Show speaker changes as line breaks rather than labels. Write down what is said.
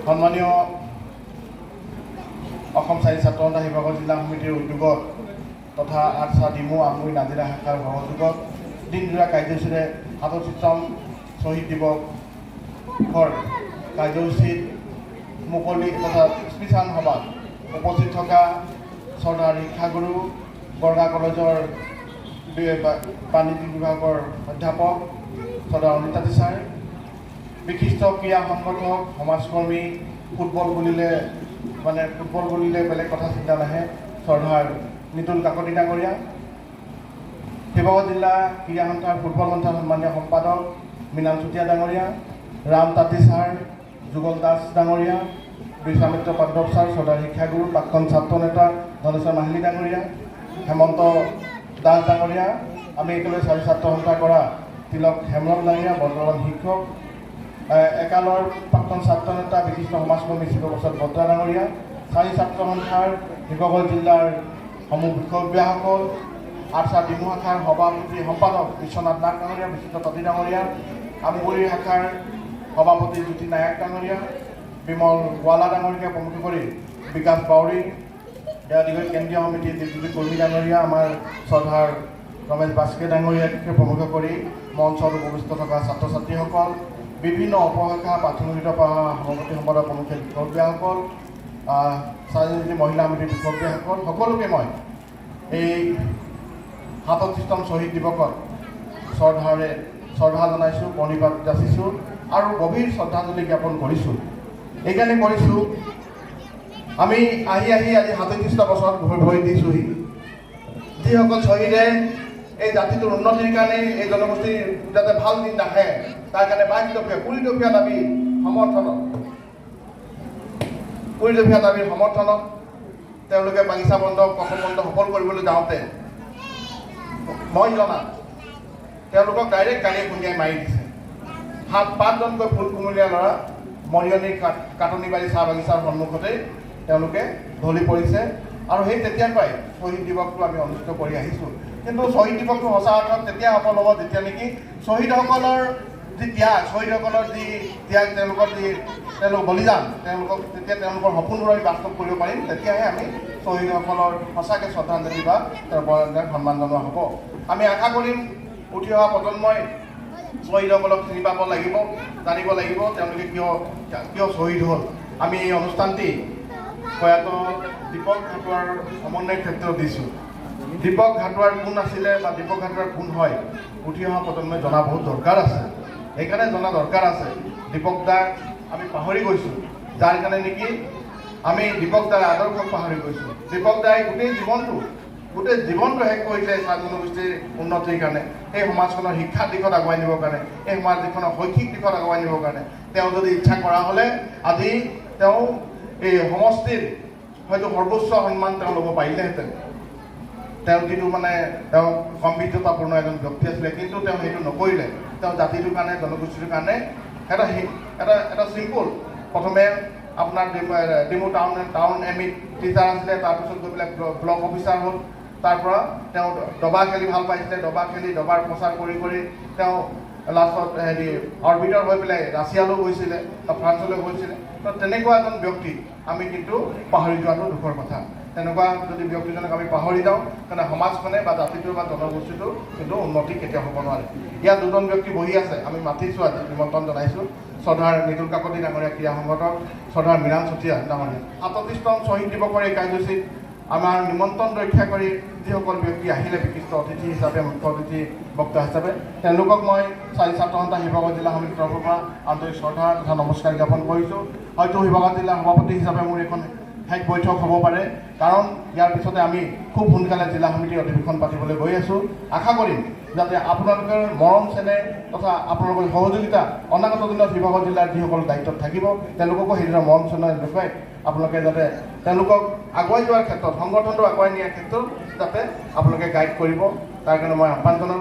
সন্মানীয় অসম চাৰি ছাত্ৰ সন্থা শিৱসাগৰ জিলা সমিতিৰ উদ্যোগত তথা আৰ্টছা ডিমু আমগুৰি নাজিৰা শাখাৰ সহযোগত দিনজোৰা কাৰ্যসূচীৰে ৩৭তম শ্বহীদ দিৱসৰ কাৰ্যসূচীত মুকলি তথা স্মৃতিচাৰণ সভাত উপস্থিত থকা চৰ্দাৰ শিক্ষাগুৰু বৰগা কলেজৰ বাণিজ্যিক বিভাগৰ অধ্যাপক চৰ্দাৰ অনিতা ছাৰ, বিশিষ্ট ক্ৰীড়া সংগঠক সমাজকৰ্মী, ফুটবল বুলিলে বেলেগ কথা চিন্তা নাহে চৰ্দাৰ নিতুল কাকতি ডাঙৰীয়া, শিৱসাগৰ জিলা ক্ৰীড়া সন্থাৰ ফুটবল সন্থাৰ সন্মানীয় সম্পাদক মৃণাল চুতীয়া ডাঙৰীয়া, ৰাম তাঁতী ছাৰ, যুগল দাস ডাঙৰীয়া, বিশ্বামিত্ৰ পাণ্ডৱ ছাৰ, চৰ্দাৰ শিক্ষাগুৰু, প্ৰাক্তন ছাত্ৰ নেতা ধনেশ্বৰ মাহিলী ডাঙৰীয়া, হেমন্ত দাস ডাঙৰীয়া, আমি একেলগে চাৰি ছাত্ৰ সন্থা কৰা তিলক হেমৰম ডাঙৰীয়া, বৰ্তমান শিক্ষক, একালৰ প্ৰাক্তন ছাত্ৰ নেতা বিশিষ্ট সমাজকৰ্মী শিৱপ্ৰসাদ বত্ৰা ডাঙৰীয়া, চাৰি ছাত্ৰ সন্থাৰ শিৱসাগৰ জিলাৰ সমূহ বিষয়ববীয়াসকল, আৰ্টছা ডিমু শাখাৰ সভাপতি সম্পাদক বিশ্বনাথ নাথ ডাঙৰীয়া, বিচিত্ৰ তাঁতী ডাঙৰীয়া, আমগুৰি শাখাৰ সভাপতি জ্যোতি নায়ক ডাঙৰীয়া, বিমল গোৱালা ডাঙৰীয়াকে প্ৰমুখ কৰি বিকাশ বাউৰী, দেৱাদিগৈ কেন্দ্ৰীয় সমিতি দীপজ্যোতি কৰ্মী ডাঙৰীয়া, আমাৰ শ্ৰদ্ধাৰ ৰমেশ বাস্কে ডাঙৰীয়াকে প্ৰমুখ কৰি মঞ্চত উপস্থিত থকা ছাত্ৰ ছাত্ৰীসকল, বিভিন্ন উপশাখা প্ৰাথমিক সভাপতি সম্পাদক প্ৰমুখ বিষয়ববীয়াসকল, চাৰিজনী মহিলা সমিতিৰ বিষয়ববীয়াসকল, সকলোকে মই এই ৩৭তম শ্বহীদ দিৱসত শ্ৰদ্ধা জনাইছোঁ, প্ৰণিপাত যাচিছোঁ আৰু গভীৰ শ্ৰদ্ধাঞ্জলি জ্ঞাপন কৰিছোঁ। এইকাৰণে কৰিছোঁ, আমি আহি আজি ৩৭টা বছৰত ভৰি দিছোঁহি। যিসকল শ্বহীদে এই জাতিটোৰ উন্নতিৰ কাৰণে, এই জনগোষ্ঠীৰ যাতে ভাল দিন নাহে তাৰ কাৰণে ২২ দফীয়া দাবী সমৰ্থনত তেওঁলোকে বাগিচা বন্ধ, কঠোৰ বন্ধ সফল কৰিবলৈ যাওঁতে মই জনাত তেওঁলোকক ডাইৰেক্ট গাড়ীয়ে খুন্দিয়াই মাৰি দিছে। ৫জনকৈ ফুল কুমলীয়া ল'ৰা মৰিয়নিৰ কাটনিবাৰী চাহ বাগিচাৰ সন্মুখতেই তেওঁলোকে ঢলি পৰিছে আৰু সেই তেতিয়াৰ পৰাই শ্বহীদ দিৱসটো আমি অনুষ্ঠিত কৰি আহিছোঁ। কিন্তু শ্বহীদ দিৱসটো সঁচা অৰ্থত তেতিয়া সফল হ'ব যেতিয়া নেকি শ্বহীদসকলৰ যি ত্যাগ, শ্বহীদসকলৰ যি ত্যাগ, তেওঁলোক বলিদান, তেতিয়া তেওঁলোকৰ সপোনবোৰ আমি বাস্তৱ কৰিব পাৰিম। তেতিয়াহে আমি শ্বহীদসকলৰ সঁচাকৈ শ্ৰদ্ধাঞ্জলি বা তেওঁলোকৰ সন্মান জনোৱা হ'ব। আমি আশা কৰিম উঠি অহা প্ৰজন্মই শ্বহীদসকলক চিনি পাব লাগিব, জানিব লাগিব তেওঁলোকে কিয় শ্বহীদ হ'ল। আমি এই অনুষ্ঠানটি প্ৰয়াত দীপক ঘাটোৱাৰ সমন্বয়ৰ ক্ষেত্ৰত দিছোঁ। দীপক ঘাটোৱাৰ কোন আছিলে বা দীপক ঘাটোৱাৰ কোন হয় উঠি অহা প্ৰজন্মই জনা বহুত দৰকাৰ আছে। সেইকাৰণে জনা দৰকাৰ আছে। দীপক দাক আমি পাহৰি গৈছোঁ, যাৰ কাৰণে নেকি আমি দীপক দাৰ আদৰ্শক পাহৰি গৈছোঁ। দীপক দাই গোটেই জীৱনটো শেষ কৰিছে চাহ জনগোষ্ঠীৰ উন্নতিৰ কাৰণে, এই সমাজখনৰ শিক্ষাৰ দিশত আগুৱাই নিবৰ কাৰণে, এই সমাজখনৰ শৈক্ষিক দিশত আগুৱাই নিবৰ কাৰণে তেওঁ যদি ইচ্ছা কৰা হ'লে আজি তেওঁ এই সমষ্টিৰ হয়তো সৰ্বোচ্চ সন্মান তেওঁ ল'ব পাৰিলেহেঁতেন। তেওঁ যিটো তেওঁ সমৃদ্ধতাপূৰ্ণ এজন ব্যক্তি আছিলে, কিন্তু তেওঁ সেইটো নকৰিলে। তেওঁ জাতিটোৰ কাৰণে, জনগোষ্ঠীটোৰ কাৰণে এটা চিম্পুল, প্ৰথমে আপোনাৰ ডিমু টাউন এম.ই. টিচাৰ আছিলে, তাৰপিছত গৈ পেলাই ব্লক অফিচাৰ হ'ল। তাৰপৰা তেওঁ দবা খেলি ভাল পাইছিলে, দবাৰ প্ৰচাৰ কৰি তেওঁ লাষ্টত অৰ্বিটৰ হৈ পেলাই ৰাছিয়ালৈ গৈছিলে বা ফ্ৰান্সলৈ গৈছিলে। তো তেনেকুৱা এজন ব্যক্তি আমি কিন্তু পাহৰি যোৱাটো দুখৰ কথা। তেনেকুৱা যদি ব্যক্তিজনক আমি পাহৰি যাওঁ তেনে সমাজখনে বা জাতিটোৰ বা জনগোষ্ঠীটো কিন্তু উন্নতি কেতিয়াও হ'ব নোৱাৰে। ইয়াত দুজন ব্যক্তি বহি আছে, আমি মাতিছোঁ, আজি নিমন্ত্ৰণ জনাইছোঁ। শ্ৰদ্ধাৰ নিতুল কাকতি ডাঙৰীয়া ক্ৰীড়া সংগঠক, শ্ৰদ্ধাৰ মৃণাল চুতীয়া ডাঙৰীয়া। ৩৭তম শ্বহীদ দিৱসৰ এই কাৰ্যসূচীত আমাৰ নিমন্ত্ৰণ ৰক্ষা কৰি যিসকল ব্যক্তি আহিলে বিশিষ্ট অতিথি হিচাপে, মুখ্য অতিথি বক্তা হিচাপে, তেওঁলোকক মই চাৰি ছাত্ৰ সন্থা শিৱসাগৰ জিলা সমিতিৰ তৰফৰ পৰা আন্তৰিক শ্ৰদ্ধা তথা নমস্কাৰ জ্ঞাপন কৰিছোঁ। হয়তো শিৱসাগৰ জিলাৰ সভাপতি হিচাপে মোৰ এখন শেষ বৈঠক হ'ব পাৰে, কাৰণ ইয়াৰ পিছতে আমি খুব সোনকালে জিলা সমিতিৰ অধিৱেশন পাতিবলৈ গৈ আছোঁ। আশা কৰিম যাতে আপোনালোকৰ মৰম চেনেহ তথা আপোনালোকৰ সহযোগিতা অনাগত দিনত শিৱসাগৰ জিলাৰ যিসকল দায়িত্বত থাকিব তেওঁলোককো সেইদৰে মৰম চেনেহ দেখুৱাই আপোনালোকে যাতে তেওঁলোকক আগুৱাই যোৱাৰ ক্ষেত্ৰত, সংগঠনটো আগুৱাই নিয়াৰ ক্ষেত্ৰত যাতে আপোনালোকে গাইড কৰিব, তাৰ কাৰণে মই আহ্বান জনাম।